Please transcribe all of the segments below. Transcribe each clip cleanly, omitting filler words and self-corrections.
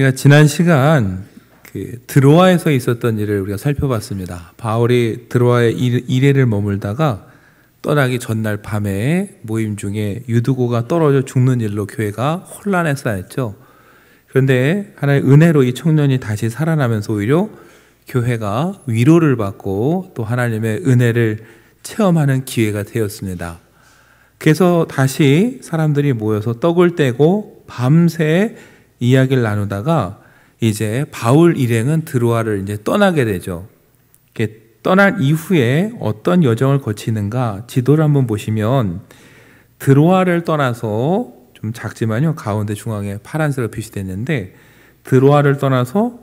우리가 지난 시간 드로아에서 있었던 일을 우리가 살펴봤습니다. 바울이 드로아에 이래를 머물다가 떠나기 전날 밤에 모임 중에 유두고가 떨어져 죽는 일로 교회가 혼란에 쌓였죠. 그런데 하나의 은혜로 이 청년이 다시 살아나면서 오히려 교회가 위로를 받고 또 하나님의 은혜를 체험하는 기회가 되었습니다. 그래서 다시 사람들이 모여서 떡을 떼고 밤새 이야기를 나누다가 이제 바울 일행은 드로아를 이제 떠나게 되죠. 떠난 이후에 어떤 여정을 거치는가 지도를 한번 보시면 드로아를 떠나서 좀 작지만요, 가운데 중앙에 파란색으로 표시됐는데 드로아를 떠나서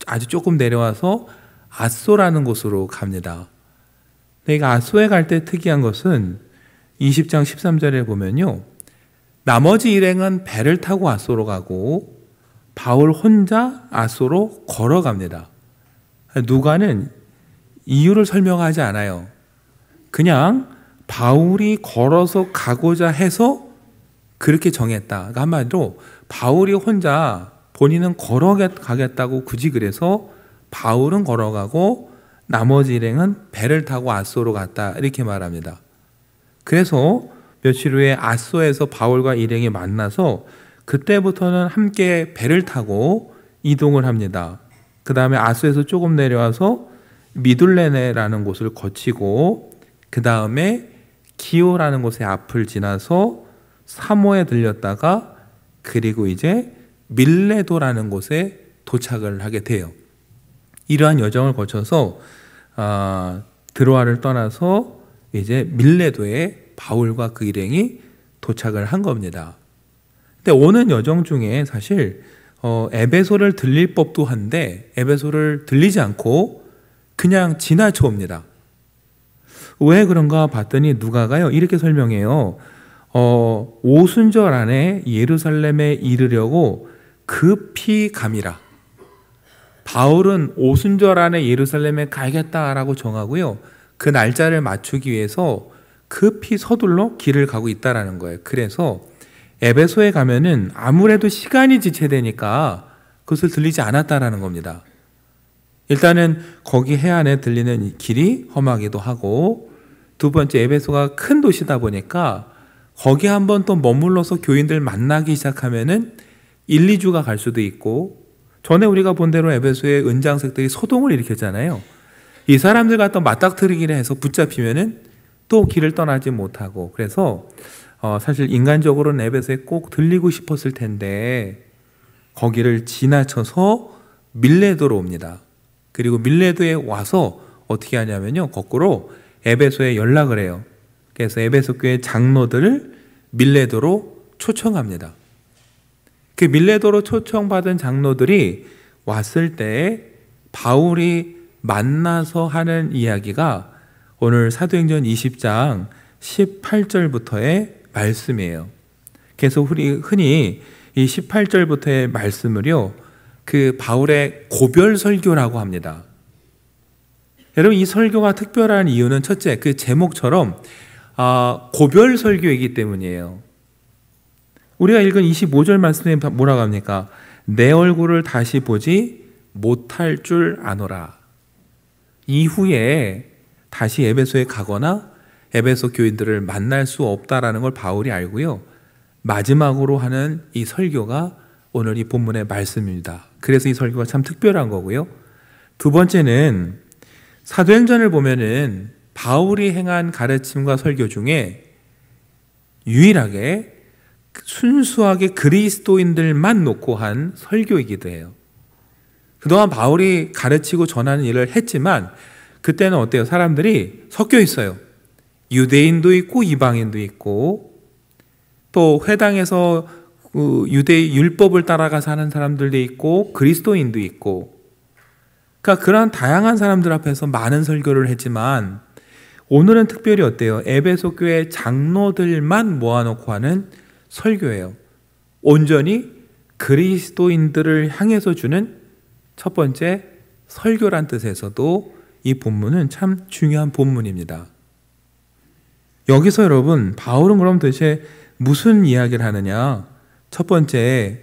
아주 조금 내려와서 아소라는 곳으로 갑니다. 내가 아소에 갈 때 특이한 것은 20장 13절에 보면요, 나머지 일행은 배를 타고 아소로 가고 바울 혼자 아소로 걸어갑니다. 누가는 이유를 설명하지 않아요. 그냥 바울이 걸어서 가고자 해서 그렇게 정했다. 그러니까 한마디로 바울이 혼자 본인은 걸어가겠다고 굳이 그래서 바울은 걸어가고 나머지 일행은 배를 타고 아소로 갔다, 이렇게 말합니다. 그래서 며칠 후에 아소에서 바울과 일행이 만나서 그때부터는 함께 배를 타고 이동을 합니다. 그 다음에 아소에서 조금 내려와서 미둘레네라는 곳을 거치고 그 다음에 기오라는 곳의 앞을 지나서 사모에 들렸다가 그리고 이제 밀레도라는 곳에 도착을 하게 돼요. 이러한 여정을 거쳐서 드로아를 떠나서 이제 밀레도에 바울과 그 일행이 도착을 한 겁니다. 근데 오는 여정 중에 사실 에베소를 들릴 법도 한데 에베소를 들리지 않고 그냥 지나쳐 옵니다. 왜 그런가 봤더니 누가가요 이렇게 설명해요. 오순절 안에 예루살렘에 이르려고 급히 감이라. 바울은 오순절 안에 예루살렘에 가야겠다라고 정하고요, 그 날짜를 맞추기 위해서 급히 서둘러 길을 가고 있다라는 거예요. 그래서 에베소에 가면은 아무래도 시간이 지체되니까 그것을 들리지 않았다라는 겁니다. 일단은 거기 해안에 들리는 이 길이 험하기도 하고, 두 번째 에베소가 큰 도시다 보니까 거기 한번 또 머물러서 교인들 만나기 시작하면은 1, 2주가 갈 수도 있고, 전에 우리가 본 대로 에베소의 은장색들이 소동을 일으켰잖아요. 이 사람들 갖다 맞닥뜨리기를 해서 붙잡히면은 또 길을 떠나지 못하고, 그래서 사실 인간적으로는 에베소에 꼭 들리고 싶었을 텐데 거기를 지나쳐서 밀레도로 옵니다. 그리고 밀레도에 와서 어떻게 하냐면요, 거꾸로 에베소에 연락을 해요. 그래서 에베소 교회 장로들을 밀레도로 초청합니다. 그 밀레도로 초청받은 장로들이 왔을 때 바울이 만나서 하는 이야기가 오늘 사도행전 20장 18절부터의 말씀이에요. 그래서 우리 흔히 이 18절부터의 말씀을요, 그 바울의 고별 설교라고 합니다. 여러분, 이 설교가 특별한 이유는 첫째, 그 제목처럼 고별 설교이기 때문이에요. 우리가 읽은 25절 말씀에 뭐라고 합니까? 내 얼굴을 다시 보지 못할 줄 아노라. 이후에 다시 에베소에 가거나 에베소 교인들을 만날 수 없다라는 걸 바울이 알고요, 마지막으로 하는 이 설교가 오늘 이 본문의 말씀입니다. 그래서 이 설교가 참 특별한 거고요. 두 번째는 사도행전을 보면은 바울이 행한 가르침과 설교 중에 유일하게 순수하게 그리스도인들만 놓고 한 설교이기도 해요. 그동안 바울이 가르치고 전하는 일을 했지만 그때는 어때요? 사람들이 섞여 있어요. 유대인도 있고 이방인도 있고, 또 회당에서 유대의 율법을 따라가서 하는 사람들도 있고 그리스도인도 있고, 그러니까 그런 다양한 사람들 앞에서 많은 설교를 했지만 오늘은 특별히 어때요? 에베소 교회 장로들만 모아놓고 하는 설교예요. 온전히 그리스도인들을 향해서 주는 첫 번째 설교란 뜻에서도 이 본문은 참 중요한 본문입니다. 여기서 여러분, 바울은 그럼 도대체 무슨 이야기를 하느냐? 첫 번째,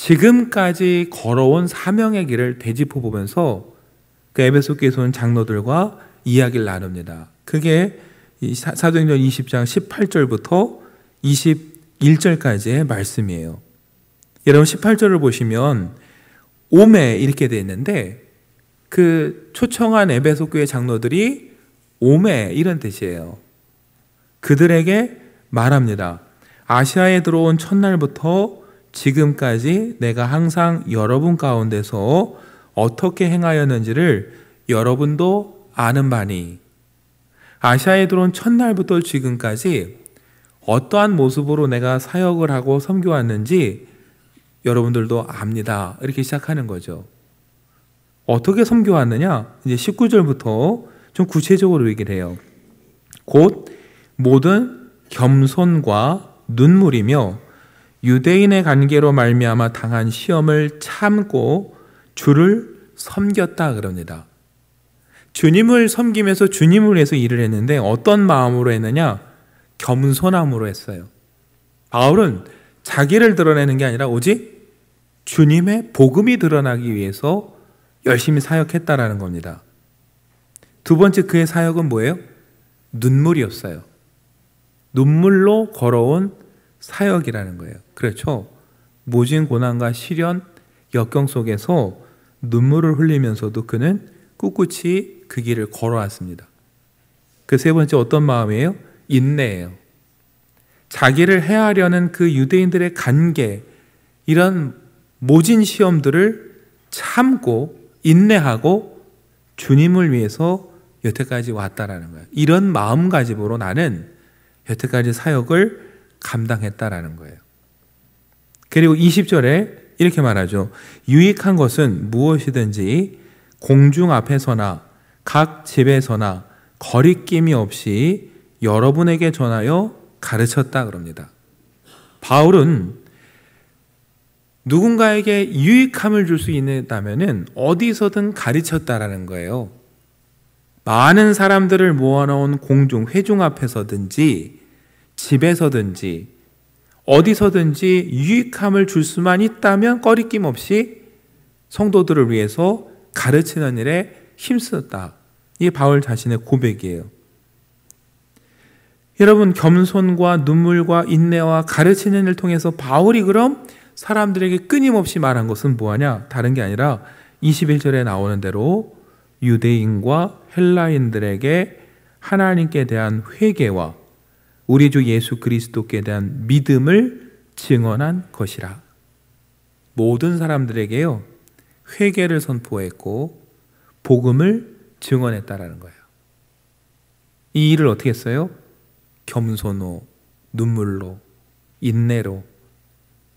지금까지 걸어온 사명의 길을 되짚어 보면서 그 에베소 교회에 온 장로들과 이야기를 나눕니다. 그게 사도행전 20장 18절부터 21절까지의 말씀이에요. 여러분 18절을 보시면 오메 이렇게 되어 있는데 그 초청한 에베소 교회 장로들이 오메 이런 뜻이에요. 그들에게 말합니다. 아시아에 들어온 첫날부터 지금까지 내가 항상 여러분 가운데서 어떻게 행하였는지를 여러분도 아는 바니, 아시아에 들어온 첫날부터 지금까지 어떠한 모습으로 내가 사역을 하고 섬겨왔는지 여러분들도 압니다. 이렇게 시작하는 거죠. 어떻게 섬겨왔느냐? 이제 19절부터 좀 구체적으로 얘기를 해요. 곧 모든 겸손과 눈물이며 유대인의 관계로 말미암아 당한 시험을 참고 주를 섬겼다 그럽니다. 주님을 섬기면서 주님을 위해서 일을 했는데 어떤 마음으로 했느냐? 겸손함으로 했어요. 바울은 자기를 드러내는 게 아니라 오직 주님의 복음이 드러나기 위해서 열심히 사역했다라는 겁니다. 두 번째 그의 사역은 뭐예요? 눈물이었어요. 눈물로 걸어온 사역이라는 거예요. 그렇죠? 모진 고난과 시련, 역경 속에서 눈물을 흘리면서도 그는 꿋꿋이 그 길을 걸어왔습니다. 그 세 번째 어떤 마음이에요? 인내예요. 자기를 해하려는 그 유대인들의 간계, 이런 모진 시험들을 참고 인내하고 주님을 위해서 여태까지 왔다라는 거예요. 이런 마음가짐으로 나는 여태까지 사역을 감당했다라는 거예요. 그리고 20절에 이렇게 말하죠. 유익한 것은 무엇이든지 공중 앞에서나 각 집에서나 거리낌이 없이 여러분에게 전하여 가르쳤다 그럽니다. 바울은 누군가에게 유익함을 줄 수 있다면은 어디서든 가르쳤다라는 거예요. 많은 사람들을 모아놓은 공중, 회중 앞에서든지 집에서든지 어디서든지 유익함을 줄 수만 있다면 꺼리낌 없이 성도들을 위해서 가르치는 일에 힘쓰었다. 이게 바울 자신의 고백이에요. 여러분, 겸손과 눈물과 인내와 가르치는 일을 통해서 바울이 그럼 사람들에게 끊임없이 말한 것은 뭐하냐? 다른 게 아니라 21절에 나오는 대로 유대인과 헬라인들에게 하나님께 대한 회개와 우리 주 예수 그리스도께 대한 믿음을 증언한 것이라. 모든 사람들에게요, 회개를 선포했고 복음을 증언했다라는 거예요. 이 일을 어떻게 했어요? 겸손로, 눈물로, 인내로,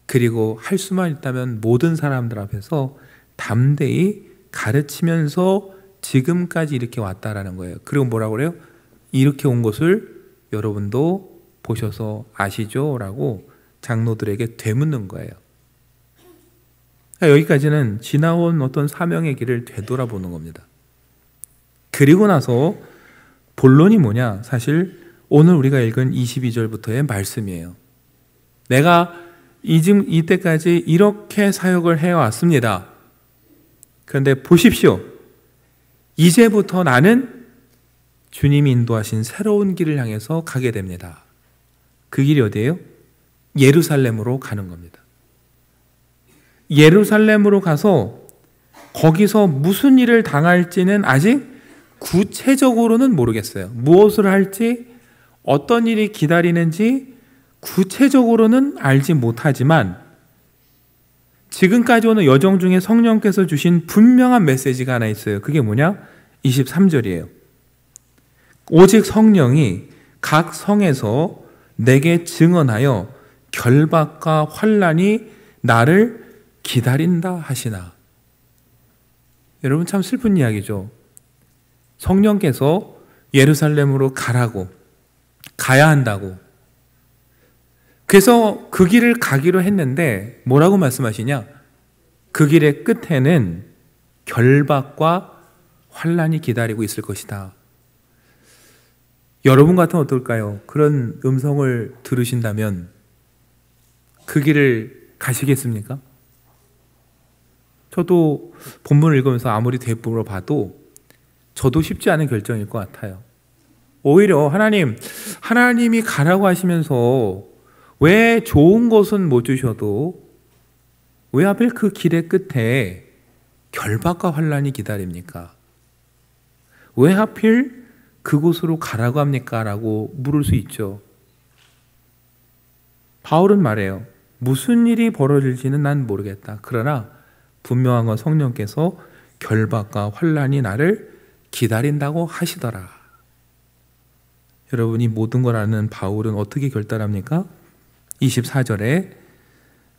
그리고 할 수만 있다면 모든 사람들 앞에서 담대히 가르치면서 지금까지 이렇게 왔다라는 거예요. 그리고 뭐라고 그래요? 이렇게 온 것을 여러분도 보셔서 아시죠? 라고 장로들에게 되묻는 거예요. 여기까지는 지나온 어떤 사명의 길을 되돌아보는 겁니다. 그리고 나서 본론이 뭐냐? 사실 오늘 우리가 읽은 22절부터의 말씀이에요. 내가 이때까지 이렇게 사역을 해왔습니다. 그런데 보십시오. 이제부터 나는 주님이 인도하신 새로운 길을 향해서 가게 됩니다. 그 길이 어디예요? 예루살렘으로 가는 겁니다. 예루살렘으로 가서 거기서 무슨 일을 당할지는 아직 구체적으로는 모르겠어요. 무엇을 할지, 어떤 일이 기다리는지 구체적으로는 알지 못하지만 지금까지 오는 여정 중에 성령께서 주신 분명한 메시지가 하나 있어요. 그게 뭐냐? 23절이에요. 오직 성령이 각 성에서 내게 증언하여 결박과 환난이 나를 기다린다 하시나. 여러분, 참 슬픈 이야기죠. 성령께서 예루살렘으로 가야 한다고. 그래서 그 길을 가기로 했는데 뭐라고 말씀하시냐? 그 길의 끝에는 결박과 환난이 기다리고 있을 것이다. 여러분 같으면 어떨까요? 그런 음성을 들으신다면 그 길을 가시겠습니까? 저도 본문을 읽으면서 아무리 대부분으로 봐도 저도 쉽지 않은 결정일 것 같아요. 오히려 하나님이 가라고 하시면서 왜 좋은 것은 못 주셔도 왜 하필 그 길의 끝에 결박과 환란이 기다립니까? 왜 하필 그곳으로 가라고 합니까? 라고 물을 수 있죠. 바울은 말해요. 무슨 일이 벌어질지는 난 모르겠다. 그러나 분명한 건 성령께서 결박과 환란이 나를 기다린다고 하시더라. 여러분이 모든 걸 아는 바울은 어떻게 결단합니까? 24절에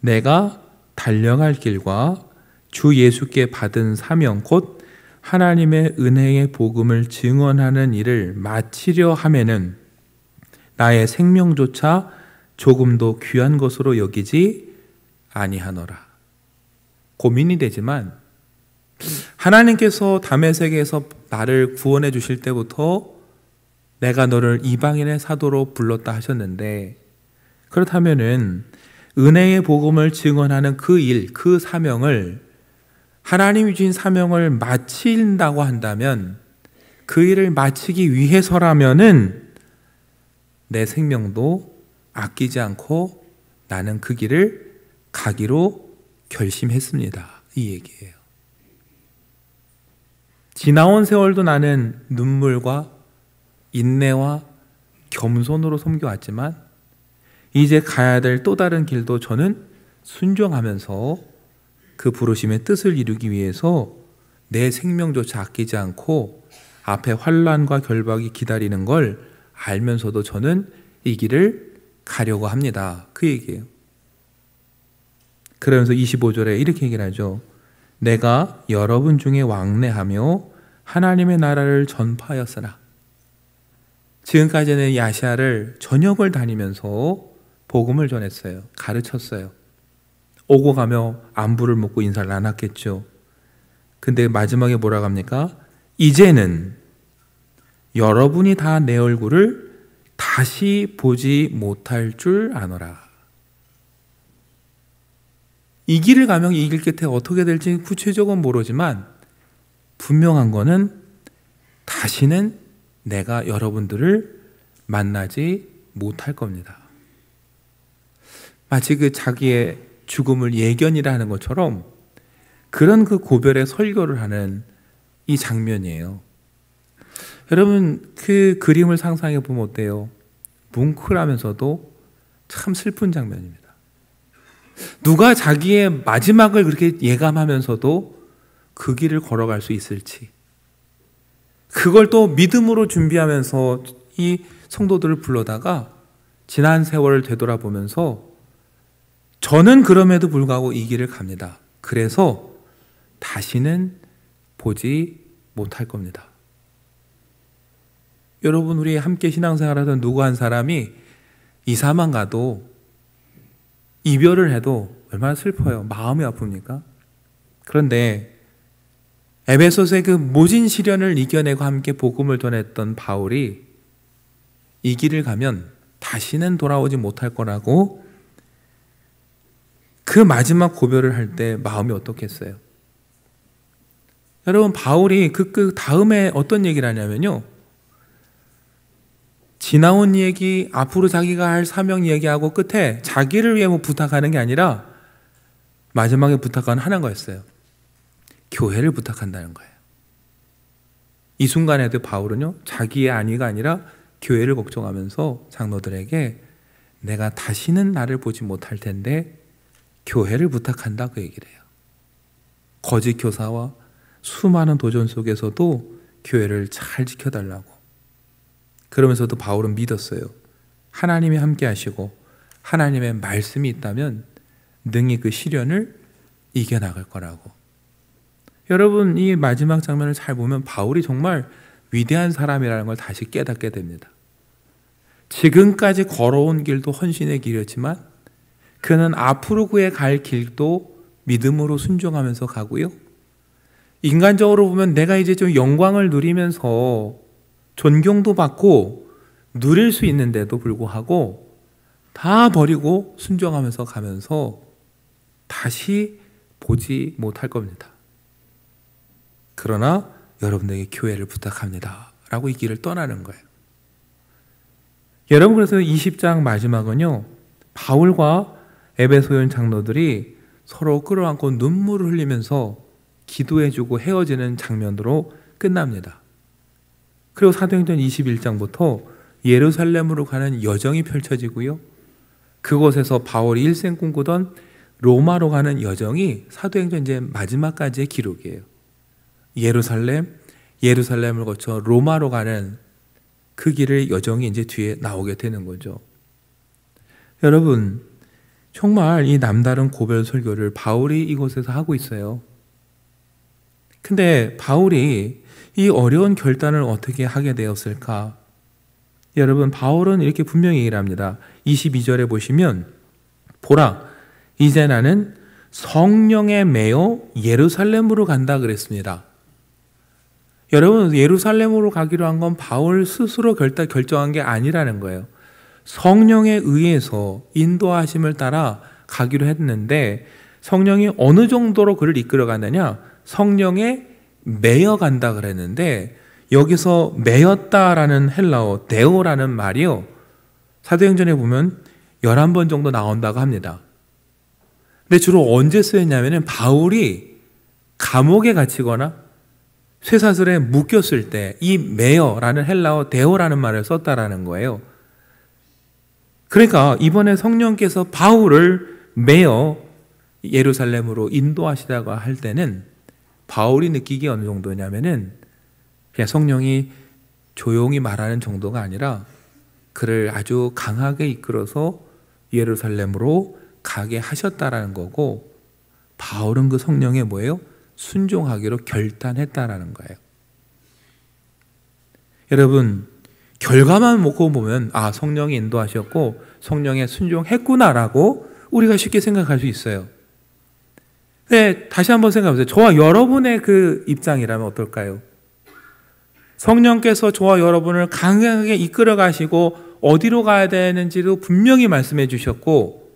내가 달려갈 길과 주 예수께 받은 사명 곧 하나님의 은혜의 복음을 증언하는 일을 마치려 하면은 나의 생명조차 조금도 귀한 것으로 여기지 아니하노라. 고민이 되지만 하나님께서 다메섹에서 나를 구원해 주실 때부터 내가 너를 이방인의 사도로 불렀다 하셨는데, 그렇다면은 은혜의 복음을 증언하는 그 일, 그 사명을, 하나님이 주신 사명을 마친다고 한다면, 그 일을 마치기 위해서라면은 내 생명도 아끼지 않고 나는 그 길을 가기로 결심했습니다. 이 얘기예요. 지나온 세월도 나는 눈물과 인내와 겸손으로 섬겨왔지만 이제 가야 될 또 다른 길도 저는 순종하면서 그 부르심의 뜻을 이루기 위해서 내 생명조차 아끼지 않고 앞에 환난과 결박이 기다리는 걸 알면서도 저는 이 길을 가려고 합니다. 그 얘기예요. 그러면서 25절에 이렇게 얘기를 하죠. 내가 여러분 중에 왕래하며 하나님의 나라를 전파하였으나. 지금까지는 야시아를 전역을 다니면서 복음을 전했어요. 가르쳤어요. 오고 가며 안부를 묻고 인사를 나눴겠죠. 근데 마지막에 뭐라고 합니까? 이제는 여러분이 다 내 얼굴을 다시 보지 못할 줄 아노라. 이 길을 가면 이 길 끝에 어떻게 될지 구체적으로 모르지만 분명한 거는 다시는 내가 여러분들을 만나지 못할 겁니다. 마치 그 자기의 죽음을 예견이라 하는 것처럼 그런 그 고별의 설교를 하는 이 장면이에요. 여러분 그 그림을 상상해 보면 어때요? 뭉클하면서도 참 슬픈 장면입니다. 누가 자기의 마지막을 그렇게 예감하면서도 그 길을 걸어갈 수 있을지, 그걸 또 믿음으로 준비하면서 이 성도들을 불러다가 지난 세월을 되돌아보면서 저는 그럼에도 불구하고 이 길을 갑니다. 그래서 다시는 보지 못할 겁니다. 여러분 우리 함께 신앙생활하던 누구 한 사람이 이사만 가도 이별을 해도 얼마나 슬퍼요. 마음이 아픕니까? 그런데 에베소서의 그 모진 시련을 이겨내고 함께 복음을 전했던 바울이 이 길을 가면 다시는 돌아오지 못할 거라고 그 마지막 고별을 할 때 마음이 어떻겠어요? 여러분 바울이 그 다음에 어떤 얘기를 하냐면요, 지나온 얘기, 앞으로 자기가 할 사명 얘기하고 끝에 자기를 위해 뭐 부탁하는 게 아니라 마지막에 부탁한 하나인 거였어요. 교회를 부탁한다는 거예요. 이 순간에도 바울은요, 자기의 안위가 아니라 교회를 걱정하면서 장로들에게 내가 다시는 나를 보지 못할 텐데 교회를 부탁한다 그 얘기를 해요. 거짓 교사와 수많은 도전 속에서도 교회를 잘 지켜달라고. 그러면서도 바울은 믿었어요. 하나님이 함께 하시고 하나님의 말씀이 있다면 능히 그 시련을 이겨나갈 거라고. 여러분 이 마지막 장면을 잘 보면 바울이 정말 위대한 사람이라는 걸 다시 깨닫게 됩니다. 지금까지 걸어온 길도 헌신의 길이었지만 그는 앞으로 그의 갈 길도 믿음으로 순종하면서 가고요. 인간적으로 보면 내가 이제 좀 영광을 누리면서 존경도 받고 누릴 수 있는데도 불구하고 다 버리고 순종하면서 가면서 다시 보지 못할 겁니다. 그러나 여러분에게 교회를 부탁합니다 라고 이 길을 떠나는 거예요. 여러분, 그래서 20장 마지막은요, 바울과 에베소인 장로들이 서로 끌어안고 눈물을 흘리면서 기도해주고 헤어지는 장면으로 끝납니다. 그리고 사도행전 21장부터 예루살렘으로 가는 여정이 펼쳐지고요, 그곳에서 바울이 일생 꿈꾸던 로마로 가는 여정이 사도행전 이제 마지막까지의 기록이에요. 예루살렘을 거쳐 로마로 가는 그 길의 여정이 이제 뒤에 나오게 되는 거죠. 여러분, 정말 이 남다른 고별 설교를 바울이 이곳에서 하고 있어요. 근데 바울이 이 어려운 결단을 어떻게 하게 되었을까? 여러분, 바울은 이렇게 분명히 얘기를 합니다. 22절에 보시면, 보라, 이제 나는 성령에 매여 예루살렘으로 간다 그랬습니다. 여러분, 예루살렘으로 가기로 한 건 바울 스스로 결정한 게 아니라는 거예요. 성령에 의해서 인도하심을 따라 가기로 했는데, 성령이 어느 정도로 그를 이끌어 가느냐? 성령에 매여 간다 그랬는데, 여기서 매였다라는 헬라어 데오라는 말이요, 사도행전에 보면 11번 정도 나온다고 합니다. 근데 주로 언제 쓰였냐면은 바울이 감옥에 갇히거나 쇠사슬에 묶였을 때 이 매여라는 헬라어 데오라는 말을 썼다라는 거예요. 그러니까 이번에 성령께서 바울을 매여 예루살렘으로 인도하시다가 할 때는 바울이 느끼기 어느 정도냐면은 그냥 성령이 조용히 말하는 정도가 아니라 그를 아주 강하게 이끌어서 예루살렘으로 가게 하셨다라는 거고, 바울은 그 성령에 뭐예요? 순종하기로 결단했다라는 거예요. 여러분, 결과만 놓고 보면 아, 성령이 인도하셨고 성령에 순종했구나라고 우리가 쉽게 생각할 수 있어요. 네, 다시 한번 생각해 보세요. 저와 여러분의 그 입장이라면 어떨까요? 성령께서 저와 여러분을 강하게 이끌어 가시고 어디로 가야 되는지도 분명히 말씀해 주셨고,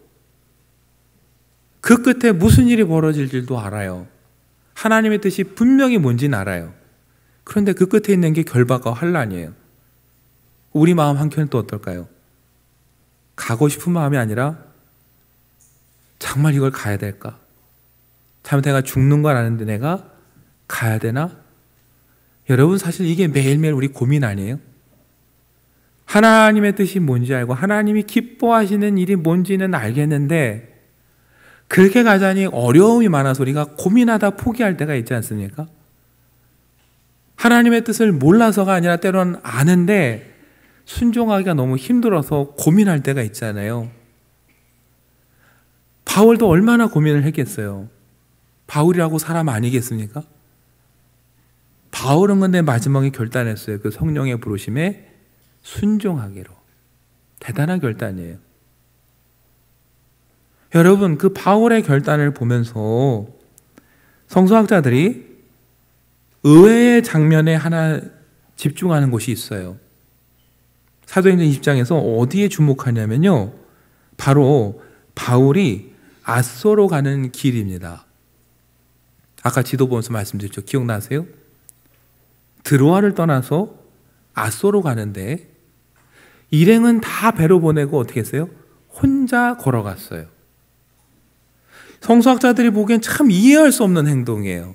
그 끝에 무슨 일이 벌어질 줄도 알아요. 하나님의 뜻이 분명히 뭔지는 알아요. 그런데 그 끝에 있는 게 결박과 환난이에요. 우리 마음 한켠은 또 어떨까요? 가고 싶은 마음이 아니라 정말 이걸 가야 될까? 참 내가 죽는 걸 아는데 내가 가야 되나? 여러분, 사실 이게 매일매일 우리 고민 아니에요? 하나님의 뜻이 뭔지 알고 하나님이 기뻐하시는 일이 뭔지는 알겠는데 그렇게 가자니 어려움이 많아서 우리가 고민하다 포기할 때가 있지 않습니까? 하나님의 뜻을 몰라서가 아니라 때로는 아는데 순종하기가 너무 힘들어서 고민할 때가 있잖아요. 바울도 얼마나 고민을 했겠어요. 바울이라고 사람 아니겠습니까? 바울은 근데 마지막에 결단했어요. 그 성령의 부르심에 순종하기로. 대단한 결단이에요. 여러분, 그 바울의 결단을 보면서 성서학자들이 의외의 장면에 하나 집중하는 곳이 있어요. 사도행전 20장에서 어디에 주목하냐면요, 바로 바울이 앗소로 가는 길입니다. 아까 지도 보면서 말씀드렸죠. 기억나세요? 드로아를 떠나서 앗소로 가는데 일행은 다 배로 보내고 어떻게 했어요? 혼자 걸어갔어요. 성서학자들이 보기엔 참 이해할 수 없는 행동이에요.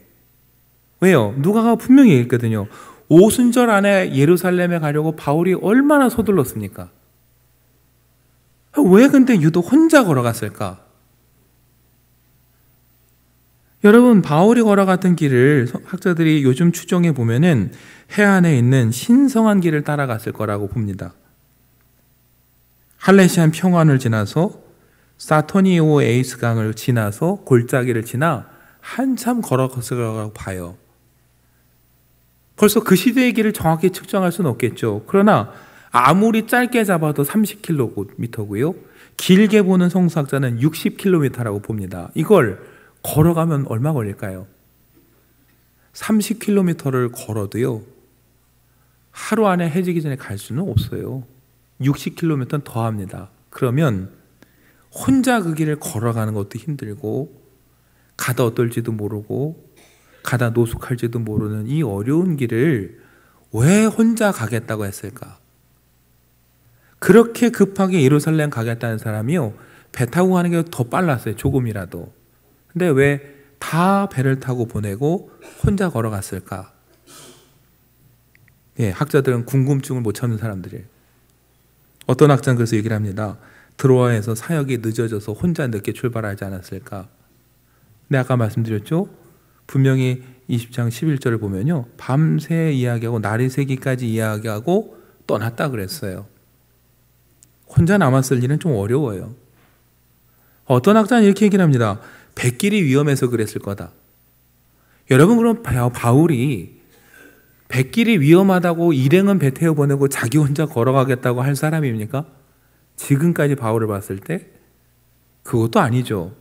왜요? 누가가 분명히 얘기했거든요. 오순절 안에 예루살렘에 가려고 바울이 얼마나 서둘렀습니까? 왜 근데 유독 혼자 걸어갔을까? 여러분, 바울이 걸어갔던 길을 학자들이 요즘 추정해 보면은 해안에 있는 신성한 길을 따라갔을 거라고 봅니다. 할레시안 평원을 지나서 사토니오 에이스 강을 지나서 골짜기를 지나 한참 걸어갔을 거라고 봐요. 벌써 그 시대의 길을 정확히 측정할 수는 없겠죠. 그러나 아무리 짧게 잡아도 30km고요. 길게 보는 성서학자는 60km라고 봅니다. 이걸 걸어가면 얼마 걸릴까요? 30km를 걸어도요, 하루 안에 해지기 전에 갈 수는 없어요. 60km는 더 합니다. 그러면 혼자 그 길을 걸어가는 것도 힘들고 가다 어떨지도 모르고 가다 노숙할지도 모르는 이 어려운 길을 왜 혼자 가겠다고 했을까? 그렇게 급하게 예루살렘 가겠다는 사람이요, 배 타고 가는 게 더 빨랐어요. 조금이라도. 근데 왜 다 배를 타고 보내고 혼자 걸어갔을까? 예, 학자들은 궁금증을 못 참는 사람들이에요. 어떤 학자는 그래서 얘기를 합니다. 드로아에서 사역이 늦어져서 혼자 늦게 출발하지 않았을까? 근데 아까 말씀드렸죠? 분명히 20장 11절을 보면요, 밤새 이야기하고 날이 새기까지 이야기하고 떠났다 그랬어요. 혼자 남았을 일은 좀 어려워요. 어떤 학자는 이렇게 얘기를 합니다. 백길이 위험해서 그랬을 거다. 여러분, 그럼 바울이 백길이 위험하다고 일행은 배 태워 보내고 자기 혼자 걸어가겠다고 할 사람입니까? 지금까지 바울을 봤을 때 그것도 아니죠.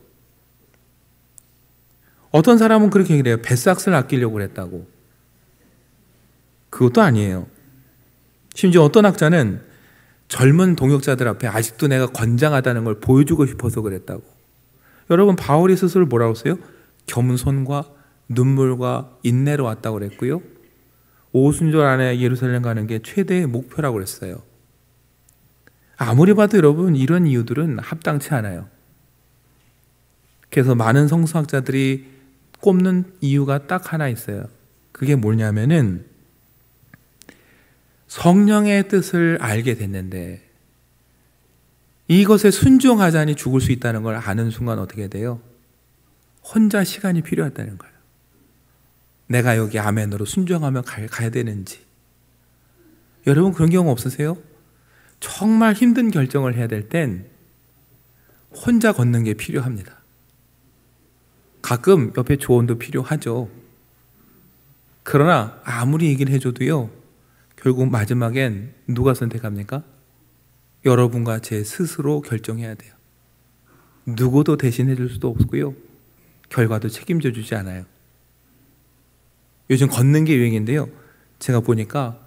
어떤 사람은 그렇게 얘기를 해요. 뱃삭을 아끼려고 그랬다고. 그것도 아니에요. 심지어 어떤 학자는 젊은 동역자들 앞에 아직도 내가 건장하다는 걸 보여주고 싶어서 그랬다고. 여러분, 바울이 스스로 뭐라고 했어요? 겸손과 눈물과 인내로 왔다고 그랬고요, 오순절 안에 예루살렘 가는 게 최대의 목표라고 그랬어요. 아무리 봐도 여러분, 이런 이유들은 합당치 않아요. 그래서 많은 성서학자들이 꼽는 이유가 딱 하나 있어요. 그게 뭐냐면은 성령의 뜻을 알게 됐는데 이것에 순종하자니 죽을 수 있다는 걸 아는 순간 어떻게 돼요? 혼자 시간이 필요하다는 거예요. 내가 여기 아멘으로 순종하면 가야 되는지. 여러분, 그런 경우 없으세요? 정말 힘든 결정을 해야 될 땐 혼자 걷는 게 필요합니다. 가끔 옆에 조언도 필요하죠. 그러나 아무리 얘기를 해줘도요, 결국 마지막엔 누가 선택합니까? 여러분과 제 스스로 결정해야 돼요. 누구도 대신해 줄 수도 없고요, 결과도 책임져 주지 않아요. 요즘 걷는 게 유행인데요, 제가 보니까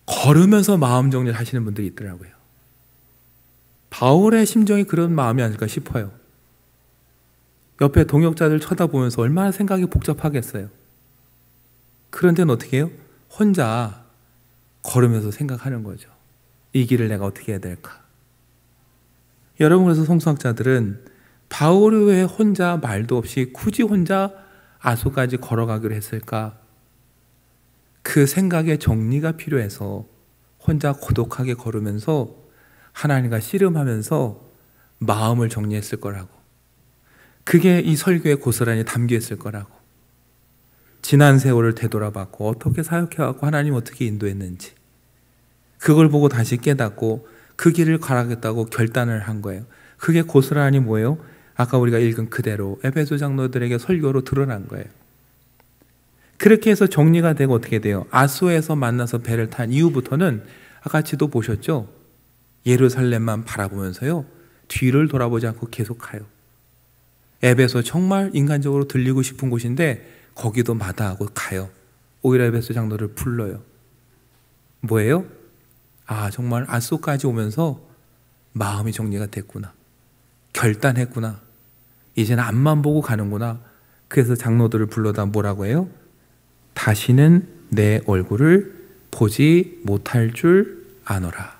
걸으면서 마음 정리를 하시는 분들이 있더라고요. 바울의 심정이 그런 마음이 아닐까 싶어요. 옆에 동역자들 쳐다보면서 얼마나 생각이 복잡하겠어요. 그런데는 어떻게 해요? 혼자 걸으면서 생각하는 거죠. 이 길을 내가 어떻게 해야 될까? 여러분, 그래서 성서학자들은 바울이 왜 혼자 말도 없이 굳이 혼자 아소까지 걸어가기로 했을까? 그 생각의 정리가 필요해서 혼자 고독하게 걸으면서 하나님과 씨름하면서 마음을 정리했을 거라고. 그게 이 설교에 고스란히 담겨 있을 거라고. 지난 세월을 되돌아봤고 어떻게 사역해왔고 하나님 어떻게 인도했는지 그걸 보고 다시 깨닫고 그 길을 가라겠다고 결단을 한 거예요. 그게 고스란히 뭐예요? 아까 우리가 읽은 그대로 에베소 장로들에게 설교로 드러난 거예요. 그렇게 해서 정리가 되고 어떻게 돼요? 아소에서 만나서 배를 탄 이후부터는 아까 지도 보셨죠? 예루살렘만 바라보면서요, 뒤를 돌아보지 않고 계속 가요. 에베소 정말 인간적으로 들리고 싶은 곳인데 거기도 마다하고 가요. 오히려 에베소 장로를 불러요. 뭐예요? 아, 정말 아소까지 오면서 마음이 정리가 됐구나. 결단했구나. 이제는 앞만 보고 가는구나. 그래서 장로들을 불러다 뭐라고 해요? 다시는 내 얼굴을 보지 못할 줄 아노라.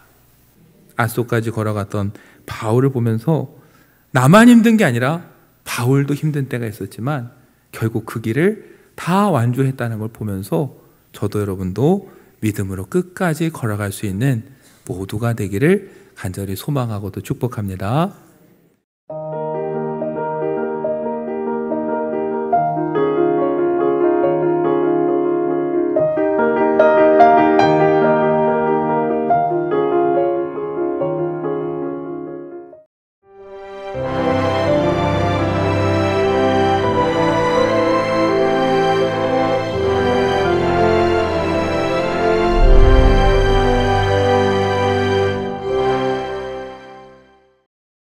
아소까지 걸어갔던 바울을 보면서 나만 힘든 게 아니라 바울도 힘든 때가 있었지만 결국 그 길을 다 완주했다는 걸 보면서 저도 여러분도 믿음으로 끝까지 걸어갈 수 있는 모두가 되기를 간절히 소망하고도 축복합니다.